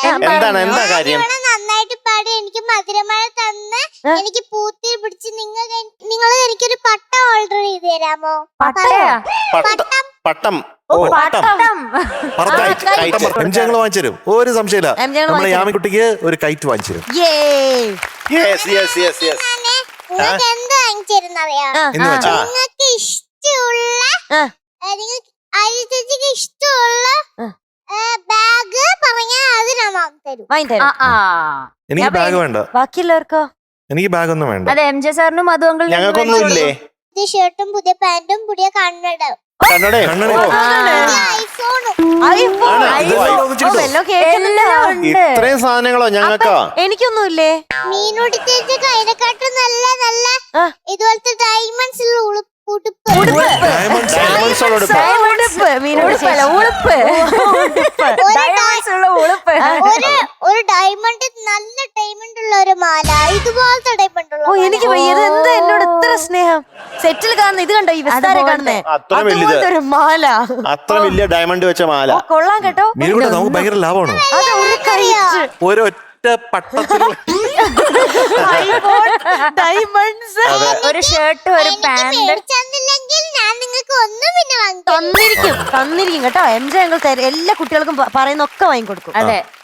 എന്താ കാര്യം? നന്നായിട്ട് പാടി എനിക്ക് മധുരമഴ തന്ന് എനിക്ക് പൂത്തി പിടിച്ച് നിങ്ങൾ എനിക്കൊരു പട്ടം ഓർഡർ ചെയ്ത് തരാമോ? പട്ടം ഞങ്ങൾ വാങ്ങിച്ചു തരും, ഒരു സംശയമില്ല. നമ്മളെ യാമിക്കുട്ടിക്ക് ഒരു കൈറ്റ് വാങ്ങിച്ചു തരും. നിങ്ങൾക്ക് എന്ത് വാങ്ങിച്ചിരുന്നറിയാ? നിങ്ങൾക്ക് ഇഷ്ടമുള്ള അരിചേച്ചിക്ക് ഇഷ്ടമുള്ള ബാഗ് പറഞ്ഞാൽ അത് ഞാൻ വാങ്ങിത്തരും. എനിക്ക് ബാഗ് വേണ്ട. ബാക്കിയുള്ളവർക്കോ? എനിക്ക് ബാഗ് ഒന്നും വേണ്ട. അതെ, എം ജെ സാറിനും മധുവങ്കൾ ഞങ്ങൾക്കൊന്നും ഇല്ലേ? പുതിയ ഷർട്ടും പുതിയ പാന്റും പുതിയ കണ്ണടയും ഇത്രയും സാധനങ്ങളോ ഞങ്ങൾക്കോ? എനിക്കൊന്നുമില്ലേ? മീനുടി ചേച്ചിക്ക് അതിനെക്കാട്ടും നല്ല നല്ല ഇതുപോലത്തെ ഡയമണ്ട്സ് ഉള്ള ഒരു ഡയമണ്ട്, നല്ല ഡയമണ്ട് ഉള്ള ഒരു മാല, ഇതുപോലത്തെ ഡയമണ്ട് ഉള്ള. എനിക്ക് എന്താ എന്നോട് ഇത്ര സ്നേഹം. സെറ്റിൽ കാണുന്ന ഇത് കണ്ടോ, ഈ വിസ്താര കാണുന്നേ, ഒരു മാല, അത്ര വലിയ ഡയമണ്ട് വെച്ച മാല. കൊള്ളാം കേട്ടോ. നമുക്ക് ഭയങ്കര ലാഭമാണ്. ഒരൊറ്റ പട്ടത്തിൽ ഡയമണ്ട്സ്, ഒരു ഷർട്ട്, ഒരു പാന്റ് ഞാൻ നിങ്ങൾക്ക് ഒന്നും പിന്നെ തന്നിരിക്കും കേട്ടോ. എം ജെ ഞങ്ങൾ എല്ലാ കുട്ടികൾക്കും പറയുന്നൊക്കെ വാങ്ങിക്കൊടുക്കും. അതെ.